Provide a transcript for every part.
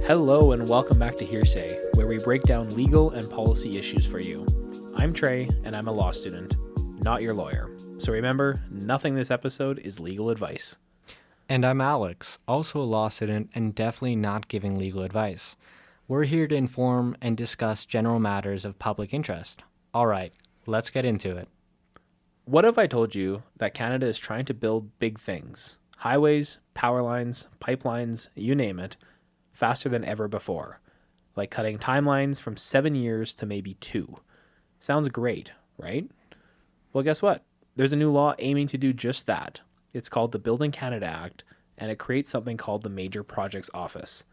Hello and welcome back to Hearsay, where we break down legal and policy issues for you. I'm Trey, and I'm a law student, not your lawyer. So remember, nothing in this episode is legal advice. And I'm Alex, also a law student and definitely not giving legal advice. We're here to inform and discuss general matters of public interest. All right, let's get into it. What if I told you that Canada is trying to build big things? Highways, power lines, pipelines, you name it, faster than ever before. Like cutting timelines from 7 years to maybe 2. Sounds great, right? Well, guess what? There's a new law aiming to do just that. It's called the Building Canada Act, and it creates something called the Major Projects Office.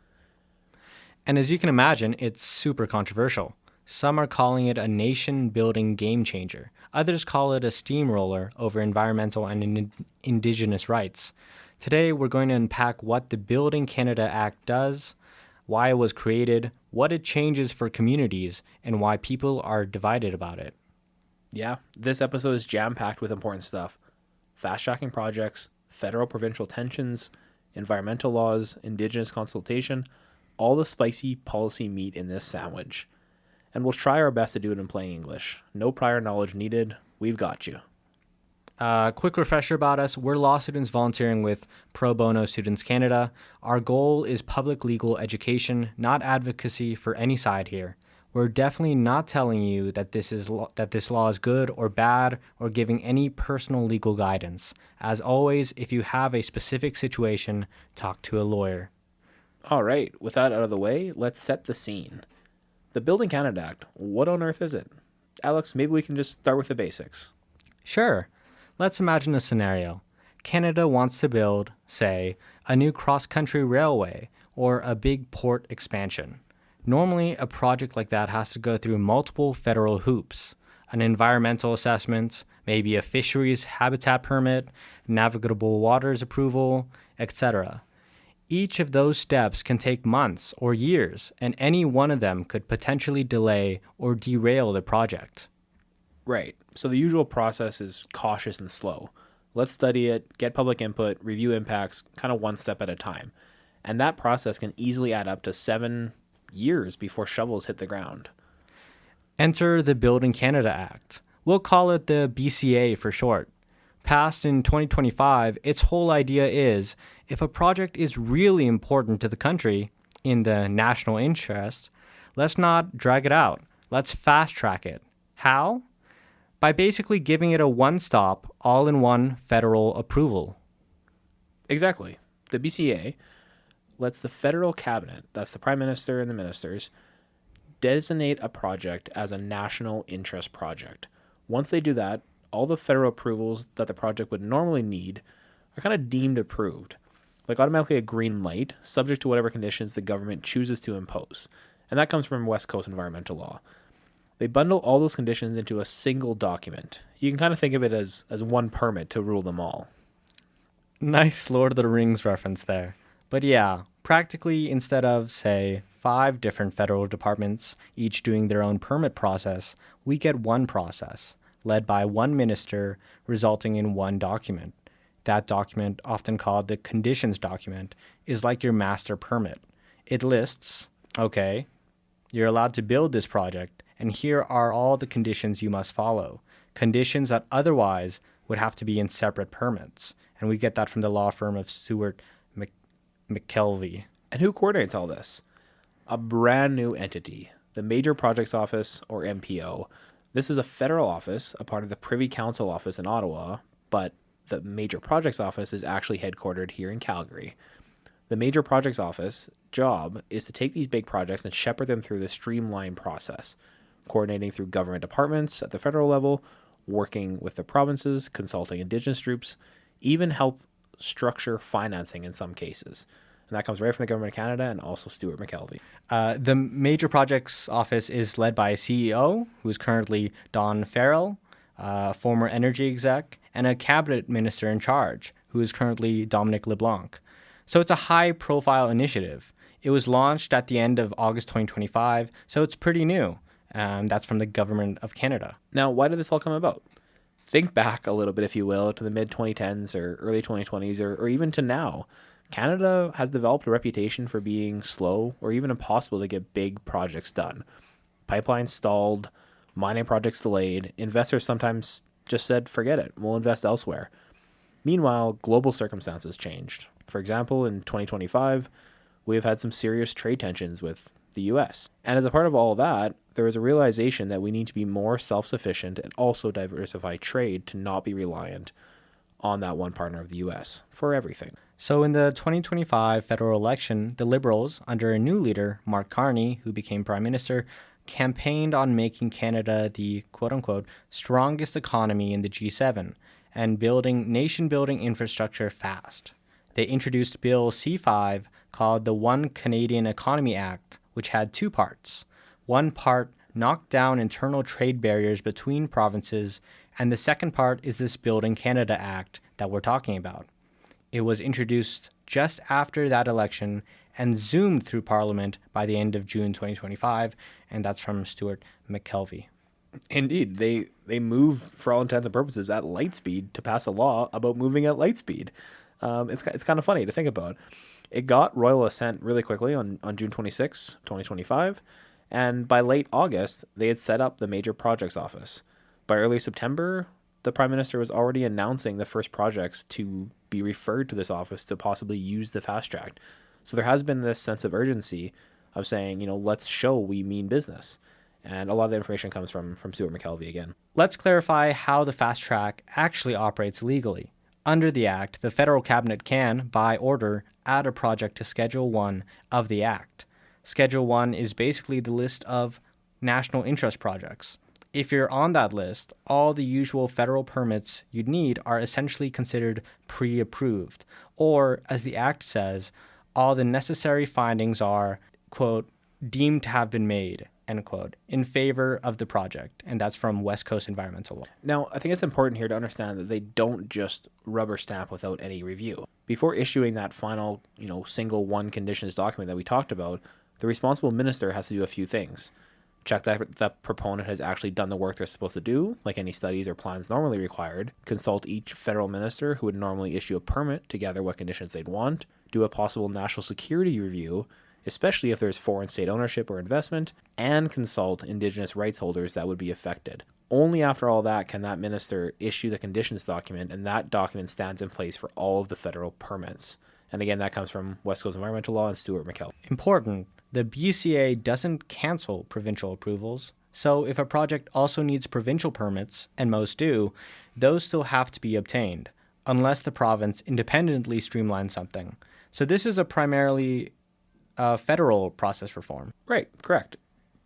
And as you can imagine, it's super controversial. Some are calling it a nation-building game changer. Others call it a steamroller over environmental and Indigenous rights. Today, we're going to unpack what the Building Canada Act does, why it was created, what it changes for communities, and why people are divided about it. Yeah, this episode is jam-packed with important stuff. Fast-tracking projects, federal-provincial tensions, environmental laws, Indigenous consultation, all the spicy policy meat in this sandwich. And we'll try our best to do it in plain English. No prior knowledge needed. We've got you. Quick refresher about us. We're law students volunteering with Pro Bono Students Canada. Our goal is public legal education, not advocacy for any side here. We're definitely not telling you that this law is good or bad or giving any personal legal guidance. As always, if you have a specific situation, talk to a lawyer. All right, with that out of the way, let's set the scene. The Building Canada Act, what on earth is it? Alex, maybe we can just start with the basics. Sure. Let's imagine a scenario. Canada wants to build, say, a new cross-country railway or a big port expansion. Normally, a project like that has to go through multiple federal hoops, an environmental assessment, maybe a fisheries habitat permit, navigable waters approval, etc. Each of those steps can take months or years, and any one of them could potentially delay or derail the project. Right, so the usual process is cautious and slow. Let's study it, get public input, review impacts, kind of one step at a time. And that process can easily add up to 7 years before shovels hit the ground. Enter the Building Canada Act. We'll call it the BCA for short. Passed in 2025, its whole idea is if a project is really important to the country, in the national interest, let's not drag it out. Let's fast track it. How? By basically giving it a one-stop, all-in-one federal approval. Exactly. The BCA lets the federal cabinet, that's the prime minister and the ministers, designate a project as a national interest project. Once they do that, all the federal approvals that the project would normally need are kind of deemed approved, like automatically a green light, subject to whatever conditions the government chooses to impose. And that comes from West Coast environmental law. They bundle all those conditions into a single document. You can kind of think of it as one permit to rule them all. Nice Lord of the Rings reference there. But yeah, practically instead of, say, 5 different federal departments, each doing their own permit process, we get one process, led by one minister, resulting in one document. That document, often called the conditions document, is like your master permit. It lists, okay, you're allowed to build this project, and here are all the conditions you must follow, conditions that otherwise would have to be in separate permits. And we get that from the law firm of Stewart McKelvey. And who coordinates all this? A brand new entity, the Major Projects Office, or MPO. This is a federal office, a part of the Privy Council office in Ottawa, but the Major Projects Office is actually headquartered here in Calgary. The Major Projects Office job is to take these big projects and shepherd them through the streamline process, coordinating through government departments at the federal level, working with the provinces, consulting Indigenous groups, even help structure financing in some cases. And that comes right from the Government of Canada and also Stewart McKelvey. The Major Projects Office is led by a CEO, who is currently Don Farrell, former energy exec, and a cabinet minister in charge, who is currently Dominic LeBlanc. So it's a high-profile initiative. It was launched at the end of August 2025, so it's pretty new. That's from the Government of Canada. Now, why did this all come about? Think back a little bit, if you will, to the mid 2010s or early 2020s, or even to now. Canada has developed a reputation for being slow or even impossible to get big projects done. Pipelines stalled, mining projects delayed, investors sometimes just said, forget it, we'll invest elsewhere. Meanwhile, global circumstances changed. For example, in 2025, we have had some serious trade tensions with the US. And as a part of all of that, there was a realization that we need to be more self-sufficient and also diversify trade to not be reliant on that one partner of the US for everything. So in the 2025 federal election, the Liberals, under a new leader, Mark Carney, who became prime minister, campaigned on making Canada the quote-unquote strongest economy in the G7 and building nation-building infrastructure fast. They introduced Bill C5 called the One Canadian Economy Act, which had two parts. One part knocked down internal trade barriers between provinces, and the second part is this Building Canada Act that we're talking about. It was introduced just after that election and zoomed through Parliament by the end of June 2025, and that's from Stuart McKelvey. Indeed, they moved, for all intents and purposes, at light speed to pass a law about moving at light speed. It's kind of funny to think about. It got royal assent really quickly on June 26, 2025, and by late August, they had set up the Major Projects Office. By early September, the Prime Minister was already announcing the first projects to be referred to this office to possibly use the fast track. So there has been this sense of urgency of saying, let's show we mean business. And a lot of the information comes from Stuart McKelvey again. Let's clarify how the fast track actually operates legally. Under the Act, the federal cabinet can, by order, add a project to Schedule 1 of the Act. Schedule 1 is basically the list of national interest projects. If you're on that list, all the usual federal permits you'd need are essentially considered pre-approved, or, as the Act says, all the necessary findings are, quote, deemed to have been made, end quote, in favor of the project. And that's from West Coast Environmental Law. Now, I think it's important here to understand that they don't just rubber stamp without any review. Before issuing that final, single one conditions document that we talked about, the responsible minister has to do a few things. Check that the proponent has actually done the work they're supposed to do, like any studies or plans normally required. Consult each federal minister who would normally issue a permit to gather what conditions they'd want. Do a possible national security review, especially if there's foreign state ownership or investment, and consult Indigenous rights holders that would be affected. Only after all that can that minister issue the conditions document, and that document stands in place for all of the federal permits. And again, that comes from West Coast Environmental Law and Stuart McKelvey. Important. The BCA doesn't cancel provincial approvals, so if a project also needs provincial permits, and most do, those still have to be obtained, unless the province independently streamlines something. So this is a primarily federal process reform. Right, correct.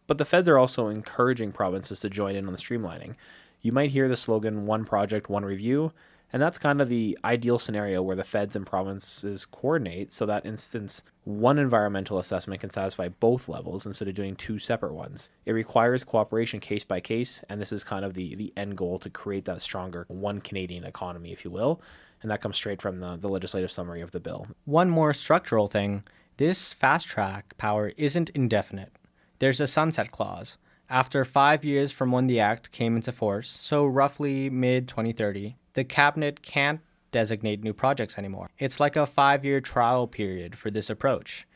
But the feds are also encouraging provinces to join in on the streamlining. You might hear the slogan, one project, one review, and that's kind of the ideal scenario where the feds and provinces coordinate so that instance one environmental assessment can satisfy both levels instead of doing two separate ones. It requires cooperation case by case, and this is kind of the end goal to create that stronger one Canadian economy, if you will, and that comes straight from the legislative summary of the bill. One more structural thing, this fast track power isn't indefinite. There's a sunset clause. After 5 years from when the act came into force, so roughly mid-2030, the cabinet can't designate new projects anymore. It's like a 5-year trial period for this approach.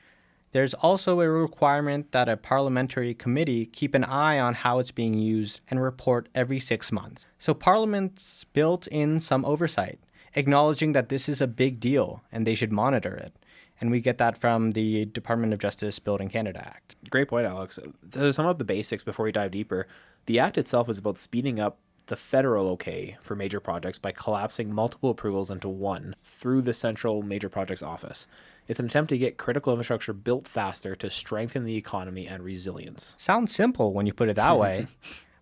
There's also a requirement that a parliamentary committee keep an eye on how it's being used and report every 6 months. So Parliament's built in some oversight, acknowledging that this is a big deal and they should monitor it. And we get that from the Department of Justice Building Canada Act. Great point, Alex. To sum up the basics before we dive deeper, the Act itself is about speeding up the federal okay for major projects by collapsing multiple approvals into one through the Central Major Projects Office. It's an attempt to get critical infrastructure built faster to strengthen the economy and resilience. Sounds simple when you put it that way.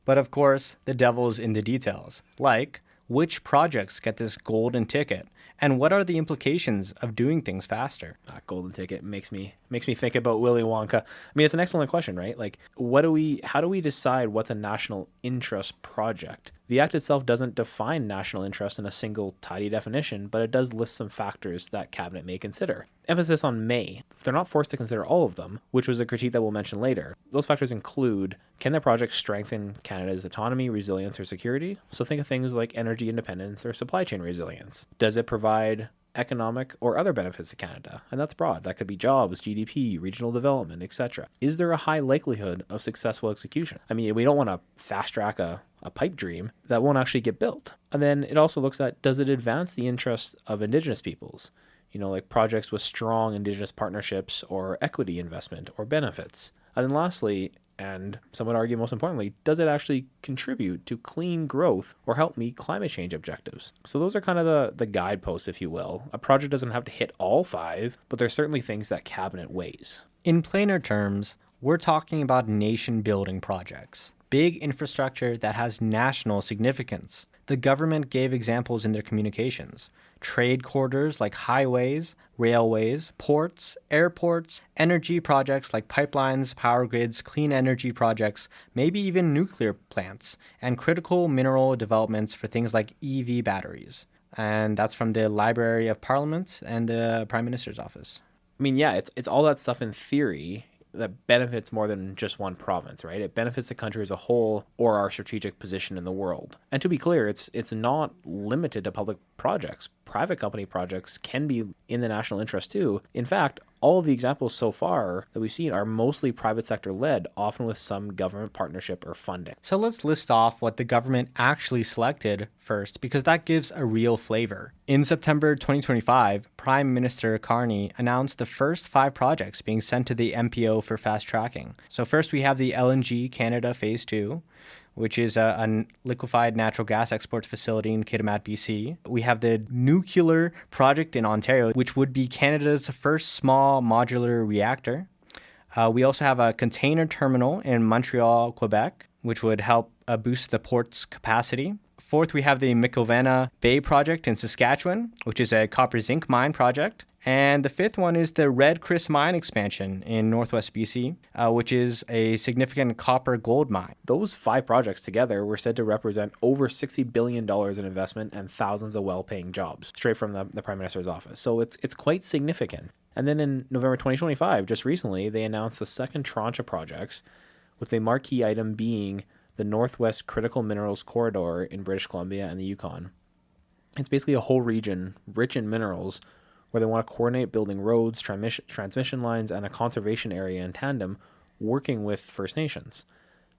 But of course, the devil's in the details. Like, which projects get this golden ticket? And what are the implications of doing things faster? That golden ticket makes me think about Willy Wonka. I mean, it's an excellent question, right? Like, how do we decide what's a national interest project? The act itself doesn't define national interest in a single tidy definition, but it does list some factors that Cabinet may consider. Emphasis on may. They're not forced to consider all of them, which was a critique that we'll mention later. Those factors include, can the project strengthen Canada's autonomy, resilience, or security? So think of things like energy independence or supply chain resilience. Does it provide economic or other benefits to Canada? And that's broad. That could be jobs, GDP, regional development, etc. Is there a high likelihood of successful execution? I mean, we don't want to fast track a pipe dream that won't actually get built. And then it also looks at, does it advance the interests of Indigenous peoples? Like projects with strong Indigenous partnerships or equity investment or benefits. And then lastly, and some would argue most importantly, does it actually contribute to clean growth or help meet climate change objectives? So those are kind of the guideposts, if you will. A project doesn't have to hit all 5, but there's certainly things that Cabinet weighs. In plainer terms, we're talking about nation-building projects, big infrastructure that has national significance. The government gave examples in their communications. Trade corridors like highways, railways, ports, airports, energy projects like pipelines, power grids, clean energy projects, maybe even nuclear plants, and critical mineral developments for things like EV batteries. And that's from the Library of Parliament and the Prime Minister's office. I mean, yeah, it's all that stuff in theory that benefits more than just one province, right? It benefits the country as a whole or our strategic position in the world. And to be clear, it's not limited to public projects. Private company projects can be in the national interest too. In fact, all of the examples so far that we've seen are mostly private sector led, often with some government partnership or funding. So let's list off what the government actually selected first, because that gives a real flavor. In September 2025, Prime Minister Carney announced the first 5 projects being sent to the MPO for fast tracking. So first we have the LNG Canada Phase 2, which is a liquefied natural gas export facility in Kitimat, BC. We have the nuclear project in Ontario, which would be Canada's first small modular reactor. We also have a container terminal in Montreal, Quebec, which would help boost the port's capacity. Fourth, we have the Micovana Bay project in Saskatchewan, which is a copper zinc mine project. And the fifth one is the Red Chris mine expansion in northwest BC, which is a significant copper gold mine. Those 5 projects together were said to represent over $60 billion in investment and thousands of well-paying jobs, straight from the Prime Minister's office. So it's quite significant. And then in November 2025, just recently, they announced the second tranche of projects, with a marquee item being the Northwest Critical Minerals Corridor in British Columbia and the Yukon. It's basically a whole region rich in minerals where they want to coordinate building roads, transmission lines, and a conservation area in tandem, working with First Nations.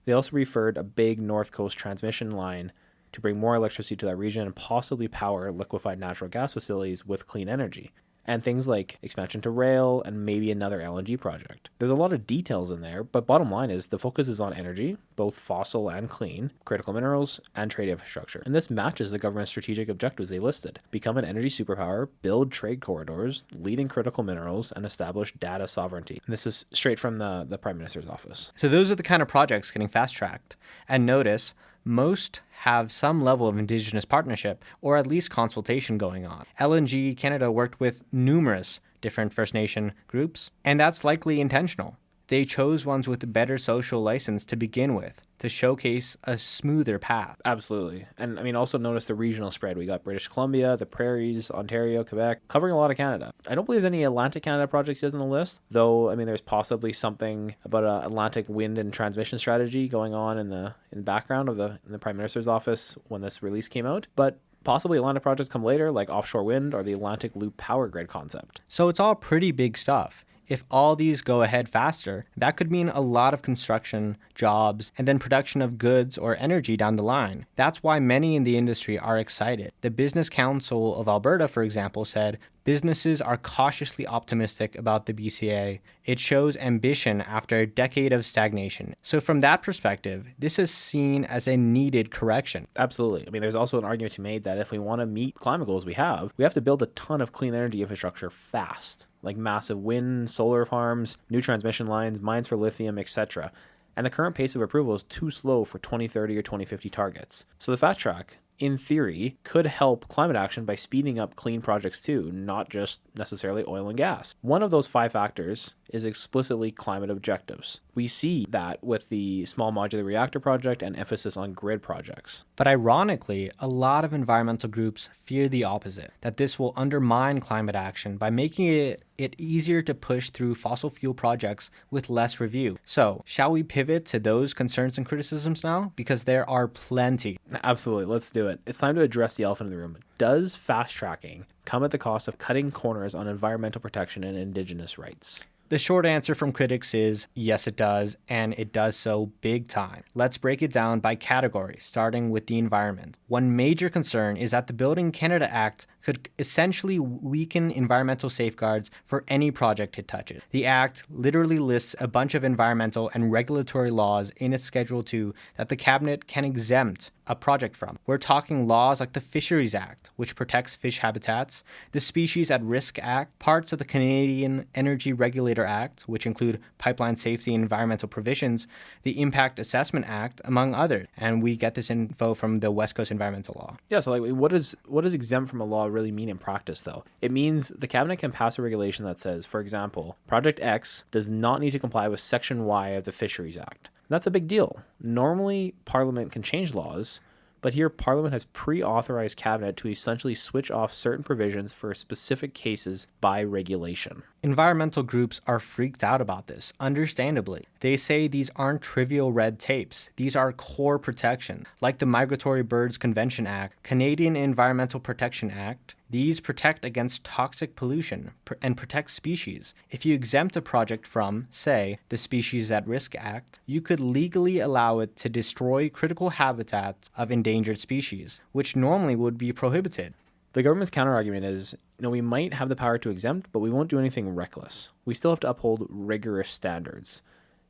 They also referred a big North Coast transmission line to bring more electricity to that region and possibly power liquefied natural gas facilities with clean energy. And things like expansion to rail and maybe another LNG project. There's a lot of details in there, but bottom line is the focus is on energy, both fossil and clean, critical minerals, and trade infrastructure. And this matches the government's strategic objectives they listed. Become an energy superpower, build trade corridors, lead in critical minerals, and establish data sovereignty. And this is straight from the Prime Minister's office. So those are the kind of projects getting fast-tracked. And notice, most have some level of Indigenous partnership or at least consultation going on. LNG Canada worked with numerous different First Nation groups, and that's likely intentional. They chose ones with a better social license to begin with to showcase a smoother path. Absolutely. And I mean, also notice the regional spread. We got British Columbia, the Prairies, Ontario, Quebec, covering a lot of Canada. I don't believe there's any Atlantic Canada projects yet on the list, though, I mean, there's possibly something about an Atlantic wind and transmission strategy going on in the background of in the Prime Minister's office when this release came out. But possibly Atlantic projects come later, like offshore wind or the Atlantic Loop power grid concept. So it's all pretty big stuff. If all these go ahead faster, that could mean a lot of construction, jobs, and then production of goods or energy down the line. That's why many in the industry are excited. The Business Council of Alberta, for example, said businesses are cautiously optimistic about the BCA. It shows ambition after a decade of stagnation. So from that perspective, this is seen as a needed correction. Absolutely. I mean, there's also an argument to be made that if we want to meet climate goals we have to build a ton of clean energy infrastructure fast, like massive wind, solar farms, new transmission lines, mines for lithium, etc. And the current pace of approval is too slow for 2030 or 2050 targets. So the fast track in theory, could help climate action by speeding up clean projects too, not just necessarily oil and gas. One of those 5 factors is explicitly climate objectives. We see that with the small modular reactor project and emphasis on grid projects. But ironically, a lot of environmental groups fear the opposite, that this will undermine climate action by making it easier to push through fossil fuel projects with less review. So, shall we pivot to those concerns and criticisms now? Because there are plenty. Absolutely, let's do it. It's time to address the elephant in the room. Does fast tracking come at the cost of cutting corners on environmental protection and Indigenous rights? The short answer from critics is yes, it does, and it does so big time. Let's break it down by category, starting with the environment. One major concern is that the Building Canada Act could essentially weaken environmental safeguards for any project it touches. The Act literally lists a bunch of environmental and regulatory laws in its Schedule 2 that the Cabinet can exempt a project from. We're talking laws like the Fisheries Act, which protects fish habitats, the Species at Risk Act, parts of the Canadian Energy Regulator Act, which include pipeline safety and environmental provisions, the Impact Assessment Act, among others. And we get this info from the West Coast Environmental Law. Yeah, so what does exempt from a law really mean in practice, though? It means the Cabinet can pass a regulation that says, for example, Project X does not need to comply with Section Y of the Fisheries Act. That's a big deal. Normally, Parliament can change laws, but here Parliament has pre-authorized Cabinet to essentially switch off certain provisions for specific cases by regulation. Environmental groups are freaked out about this, understandably. They say these aren't trivial red tapes. These are core protection, like the Migratory Birds Convention Act, Canadian Environmental Protection Act. These protect against toxic pollution and protect species. If you exempt a project from, say, the Species at Risk Act, you could legally allow it to destroy critical habitats of endangered species, which normally would be prohibited. The government's counterargument is, we might have the power to exempt, but we won't do anything reckless. We still have to uphold rigorous standards.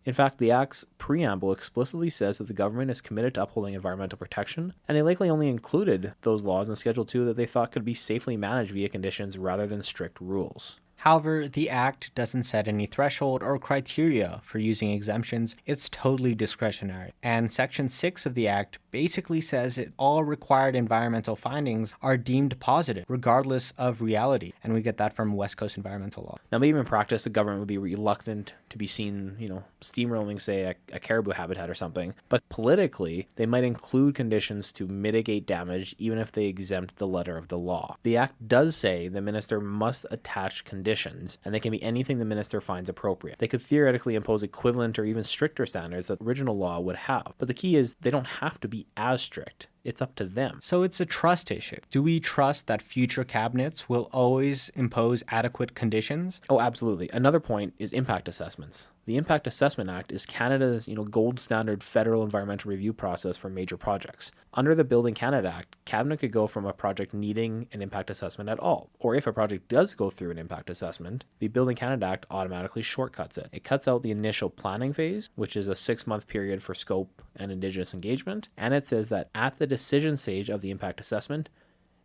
In fact, the Act's preamble explicitly says that the government is committed to upholding environmental protection, and they likely only included those laws in Schedule 2 that they thought could be safely managed via conditions rather than strict rules. However, the Act doesn't set any threshold or criteria for using exemptions. It's totally discretionary. And Section 6 of the Act basically says that all required environmental findings are deemed positive, regardless of reality. And we get that from West Coast Environmental Law. Now, maybe in practice, the government would be reluctant to be seen, steamrolling, say, a caribou habitat or something. But politically, they might include conditions to mitigate damage, even if they exempt the letter of the law. The Act does say the minister must attach conditions, and they can be anything the minister finds appropriate. They could theoretically impose equivalent or even stricter standards that the original law would have. But the key is they don't have to be as strict. It's up to them. So it's a trust issue. Do we trust that future cabinets will always impose adequate conditions? Oh, absolutely. Another point is impact assessments. The Impact Assessment Act is Canada's, gold standard federal environmental review process for major projects. Under the Building Canada Act, Cabinet could go from a project needing an impact assessment at all. Or if a project does go through an impact assessment, the Building Canada Act automatically shortcuts it. It cuts out the initial planning phase, which is a 6-month period for scope and Indigenous engagement, and it says that at the decision stage of the impact assessment,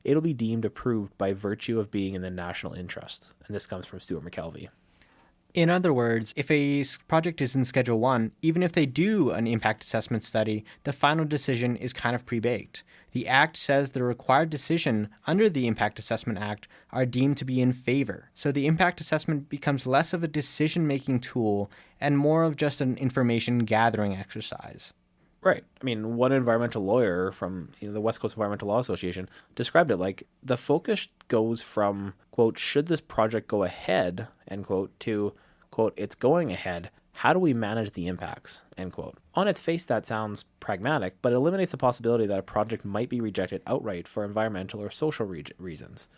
it'll be deemed approved by virtue of being in the national interest. And this comes from Stuart McKelvey. In other words, if a project is in Schedule 1, even if they do an impact assessment study, the final decision is kind of pre-baked. The Act says the required decision under the Impact Assessment Act are deemed to be in favor. So the impact assessment becomes less of a decision-making tool and more of just an information-gathering exercise. Right. One environmental lawyer from the West Coast Environmental Law Association described it like the focus goes from, quote, should this project go ahead, end quote, to, quote, it's going ahead. How do we manage the impacts, end quote. On its face, that sounds pragmatic, but it eliminates the possibility that a project might be rejected outright for environmental or social reasons.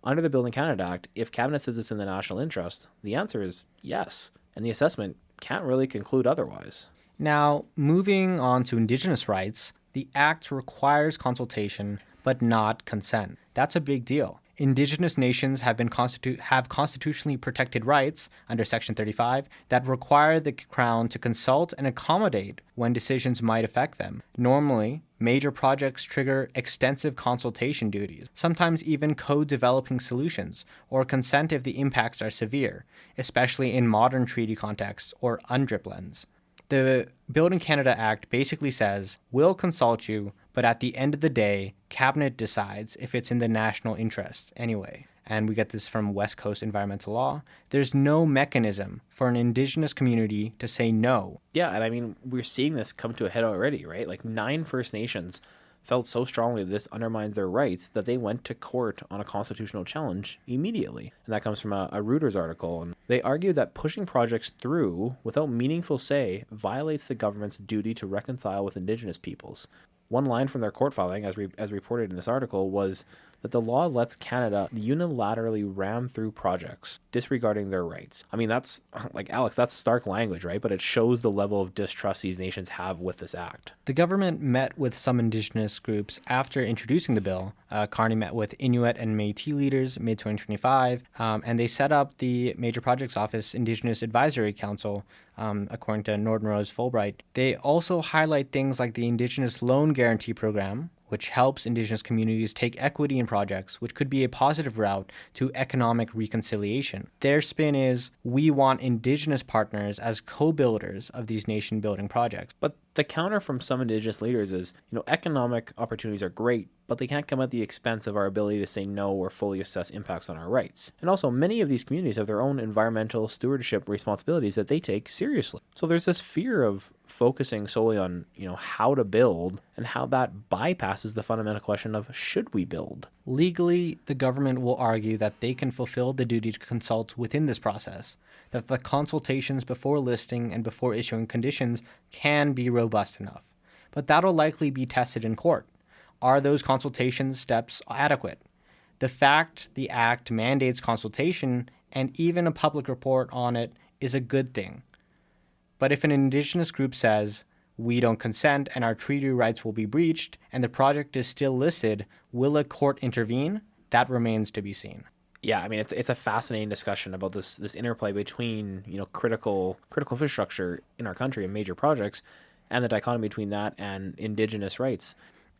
Under the Building Canada Act, if Cabinet says it's in the national interest, the answer is yes, and the assessment can't really conclude otherwise. Now, moving on to Indigenous rights, the Act requires consultation, but not consent. That's a big deal. Indigenous nations have constitutionally protected rights under Section 35 that require the Crown to consult and accommodate when decisions might affect them. Normally, major projects trigger extensive consultation duties, sometimes even co-developing solutions, or consent if the impacts are severe, especially in modern treaty contexts or UNDRIP lens. The Building Canada Act basically says, we'll consult you, But at the end of the day, cabinet decides if it's in the national interest anyway. And we get this from West Coast environmental law. There's no mechanism for an indigenous community to say no. Yeah, and I mean, we're seeing this come to a head already, right? Like 9 First Nations felt so strongly that this undermines their rights that they went to court on a constitutional challenge immediately. And that comes from a Reuters article. And they argue that pushing projects through without meaningful say violates the government's duty to reconcile with Indigenous peoples. One line from their court filing, as reported in this article, was that the law lets Canada unilaterally ram through projects, disregarding their rights. I mean, that's, like, Alex, that's stark language, right? But it shows the level of distrust these nations have with this act. The government met with some Indigenous groups after introducing the bill. Carney met with Inuit and Métis leaders mid-2025, and they set up the Major Projects Office Indigenous Advisory Council, according to Norton Rose Fulbright. They also highlight things like the Indigenous Loan Guarantee Program, which helps Indigenous communities take equity in projects, which could be a positive route to economic reconciliation. Their spin is, we want Indigenous partners as co-builders of these nation-building projects. But the counter from some Indigenous leaders is, economic opportunities are great, but they can't come at the expense of our ability to say no or fully assess impacts on our rights. And also, many of these communities have their own environmental stewardship responsibilities that they take seriously. So there's this fear of focusing solely on, how to build and how that bypasses the fundamental question of should we build? Legally, the government will argue that they can fulfill the duty to consult within this process, that the consultations before listing and before issuing conditions can be robust enough. But that'll likely be tested in court. Are those consultation steps adequate? The fact the Act mandates consultation and even a public report on it is a good thing. But if an Indigenous group says, we don't consent and our treaty rights will be breached, and the project is still listed, will a court intervene? That remains to be seen. Yeah, I mean, it's a fascinating discussion about this interplay between, critical infrastructure in our country and major projects, and the dichotomy between that and Indigenous rights.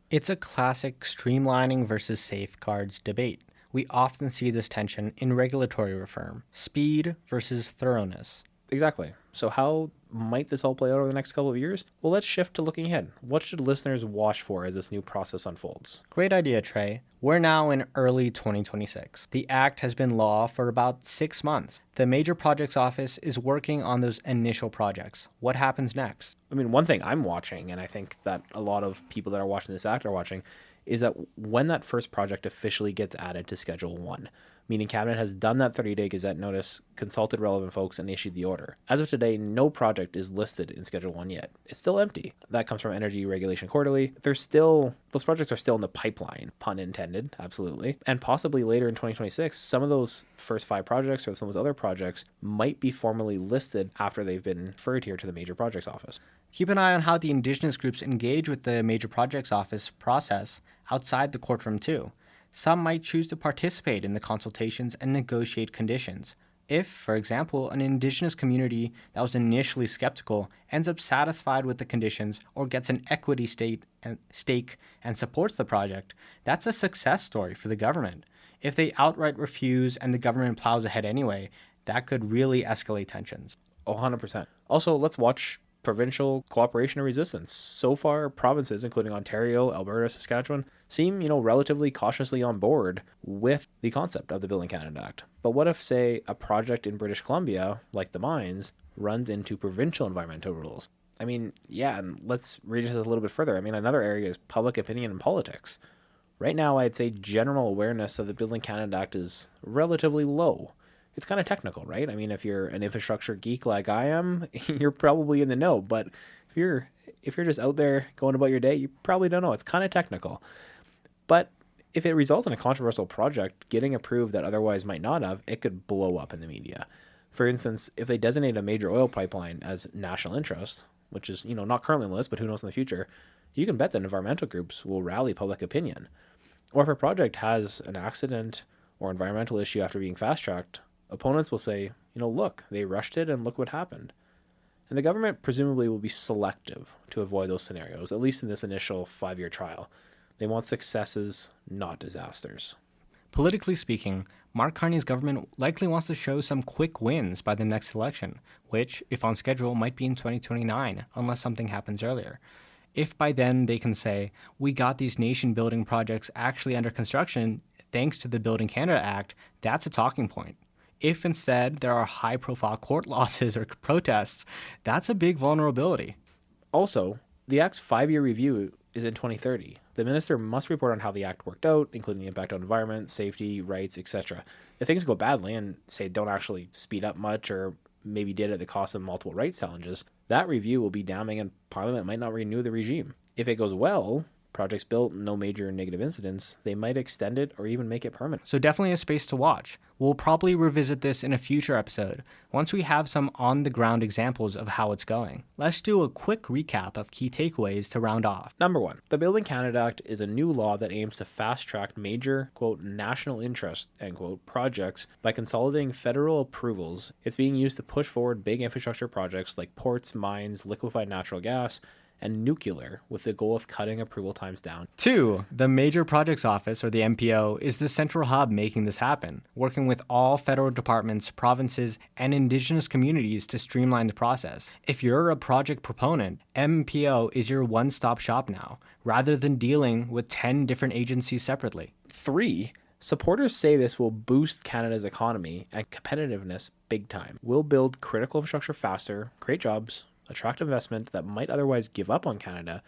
It's a classic streamlining versus safeguards debate. We often see this tension in regulatory reform, speed versus thoroughness. Exactly. So how might this all play out over the next couple of years? Well, let's shift to looking ahead. What should listeners watch for as this new process unfolds? Great idea, Trey. We're now in early 2026. The Act has been law for about 6 months. The Major Projects Office is working on those initial projects. What happens next? I mean, one thing I'm watching, and I think that a lot of people that are watching this Act are watching, is that when that first project officially gets added to Schedule 1, meaning Cabinet has done that 30-day Gazette notice, consulted relevant folks, and issued the order. As of today, no project is listed in Schedule 1 yet. It's still empty. That comes from Energy Regulation Quarterly. Those projects are still in the pipeline, pun intended, absolutely. And possibly later in 2026, some of those first 5 projects or some of those other projects might be formally listed after they've been referred here to the Major Projects Office. Keep an eye on how the Indigenous groups engage with the Major Projects Office process outside the courtroom too. Some might choose to participate in the consultations and negotiate conditions. If, for example, an Indigenous community that was initially skeptical ends up satisfied with the conditions or gets an equity stake and supports the project, that's a success story for the government. If they outright refuse and the government plows ahead anyway, that could really escalate tensions. 100%. Also, let's watch provincial cooperation and resistance. So far, provinces, including Ontario, Alberta, Saskatchewan, seem, relatively cautiously on board with the concept of the Building Canada Act. But what if, say, a project in British Columbia, like the mines, runs into provincial environmental rules? I mean, yeah, and let's read this a little bit further. I mean, another area is public opinion and politics. Right now, I'd say general awareness of the Building Canada Act is relatively low. It's kind of technical, right? I mean, if you're an infrastructure geek like I am, you're probably in the know. But if you're just out there going about your day, you probably don't know. It's kind of technical. But if it results in a controversial project getting approved that otherwise might not have, it could blow up in the media. For instance, if they designate a major oil pipeline as national interest, which is, not currently on the list, but who knows in the future, you can bet that environmental groups will rally public opinion. Or if a project has an accident or environmental issue after being fast-tracked, opponents will say, look, they rushed it and look what happened. And the government presumably will be selective to avoid those scenarios, at least in this initial 5-year trial. They want successes, not disasters. Politically speaking, Mark Carney's government likely wants to show some quick wins by the next election, which, if on schedule, might be in 2029, unless something happens earlier. If by then they can say, we got these nation building projects actually under construction thanks to the Building Canada Act, that's a talking point. If instead there are high profile court losses or protests, that's a big vulnerability. Also, the Act's 5-year review is in 2030. The minister must report on how the Act worked out, including the impact on environment, safety, rights, etc. If things go badly and, say, don't actually speed up much or maybe did at the cost of multiple rights challenges, that review will be damning and Parliament might not renew the regime. If it goes well, projects built, no major negative incidents, they might extend it or even make it permanent. So definitely a space to watch. We'll probably revisit this in a future episode once we have some on-the-ground examples of how it's going. Let's do a quick recap of key takeaways to round off. Number 1, the Building Canada Act is a new law that aims to fast-track major, quote, national interest, end quote, projects by consolidating federal approvals. It's being used to push forward big infrastructure projects like ports, mines, liquefied natural gas, and nuclear, with the goal of cutting approval times down. 2, the Major Projects Office, or the MPO, is the central hub making this happen, working with all federal departments, provinces, and Indigenous communities to streamline the process. If you're a project proponent, MPO is your one-stop shop now, rather than dealing with 10 different agencies separately. 3, supporters say this will boost Canada's economy and competitiveness big time. We'll build critical infrastructure faster, create jobs, attract investment that might otherwise give up on Canada,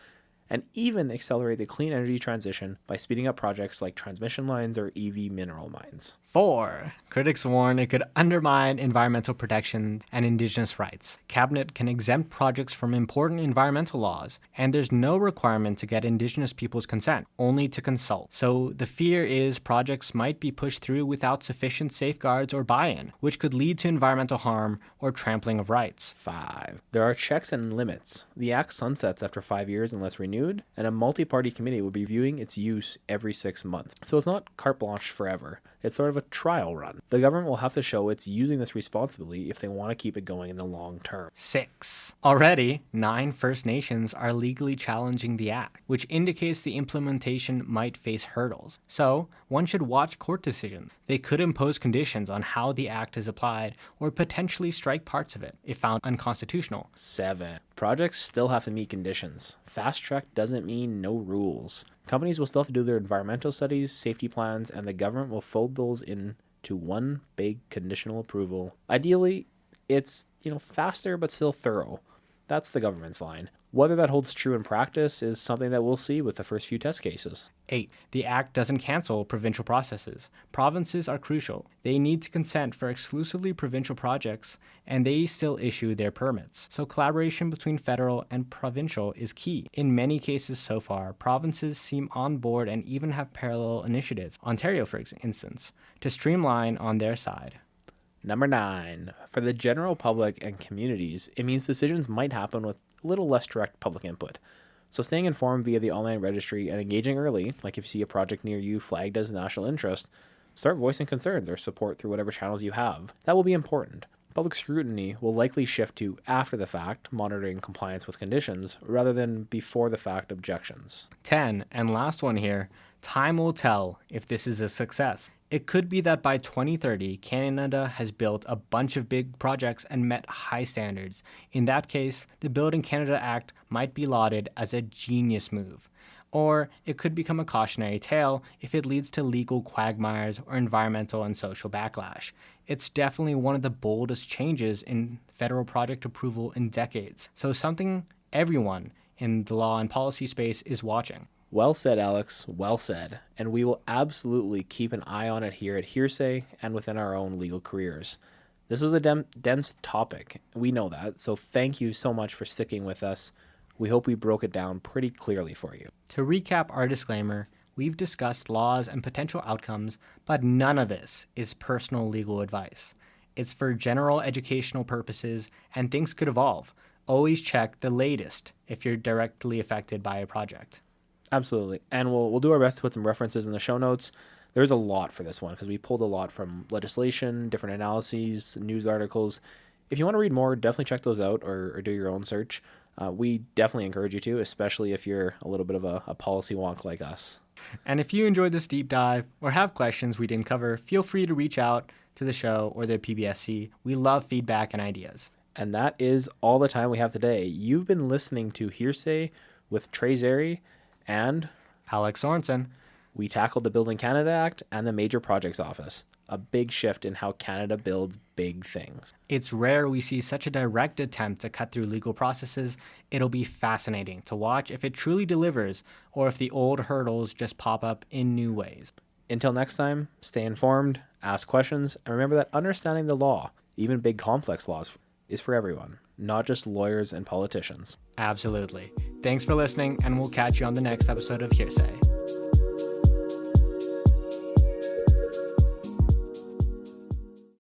and even accelerate the clean energy transition by speeding up projects like transmission lines or EV mineral mines. 4, critics warn it could undermine environmental protection and Indigenous rights. Cabinet can exempt projects from important environmental laws, and there's no requirement to get Indigenous people's consent, only to consult. So the fear is projects might be pushed through without sufficient safeguards or buy-in, which could lead to environmental harm or trampling of rights. 5, there are checks and limits. The Act sunsets after 5 years unless renewed, and a multi-party committee will be reviewing its use every 6 months. So it's not carte blanche forever. It's sort of a trial run. The government will have to show it's using this responsibly if they want to keep it going in the long term. 6. Already, 9 First Nations are legally challenging the Act, which indicates the implementation might face hurdles. So, one should watch court decisions. They could impose conditions on how the Act is applied or potentially strike parts of it if found unconstitutional. 7. Projects still have to meet conditions. Fast track doesn't mean no rules. Companies will still have to do their environmental studies, safety plans, and the government will fold those into one big conditional approval. Ideally, it's, faster but still thorough. That's the government's line. Whether that holds true in practice is something that we'll see with the first few test cases. 8. The Act doesn't cancel provincial processes. Provinces are crucial. They need to consent for exclusively provincial projects, and they still issue their permits. So collaboration between federal and provincial is key. In many cases so far, provinces seem on board and even have parallel initiatives, Ontario for instance, to streamline on their side. Number 9, for the general public and communities, it means decisions might happen with a little less direct public input. So staying informed via the online registry and engaging early, like if you see a project near you flagged as national interest, start voicing concerns or support through whatever channels you have. That will be important. Public scrutiny will likely shift to after the fact, monitoring compliance with conditions, rather than before the fact objections. 10, and last one here, time will tell if this is a success. It could be that by 2030, Canada has built a bunch of big projects and met high standards. In that case, the Building Canada Act might be lauded as a genius move. Or it could become a cautionary tale if it leads to legal quagmires or environmental and social backlash. It's definitely one of the boldest changes in federal project approval in decades. So something everyone in the law and policy space is watching. Well said, Alex. Well said. And we will absolutely keep an eye on it here at Hearsay and within our own legal careers. This was a dense topic. We know that. So thank you so much for sticking with us. We hope we broke it down pretty clearly for you. To recap our disclaimer, we've discussed laws and potential outcomes, but none of this is personal legal advice. It's for general educational purposes, and things could evolve. Always check the latest if you're directly affected by a project. Absolutely. And we'll do our best to put some references in the show notes. There's a lot for this one because we pulled a lot from legislation, different analyses, news articles. If you want to read more, definitely check those out or do your own search. We definitely encourage you to, especially if you're a little bit of a policy wonk like us. And if you enjoyed this deep dive or have questions we didn't cover, feel free to reach out to the show or the PBSC. We love feedback and ideas. And that is all the time we have today. You've been listening to Hearsay, With Trey Zeri and Alex Sorensen. we tackled the Building Canada Act and the Major Projects Office, a big shift in how Canada builds big things. It's rare we see such a direct attempt to cut through legal processes. It'll be fascinating to watch if it truly delivers or if the old hurdles just pop up in new ways. Until next time, stay informed, ask questions, and remember that understanding the law, even big complex laws, is for everyone, not just lawyers and politicians. Absolutely. Thanks for listening, and we'll catch you on the next episode of Hearsay.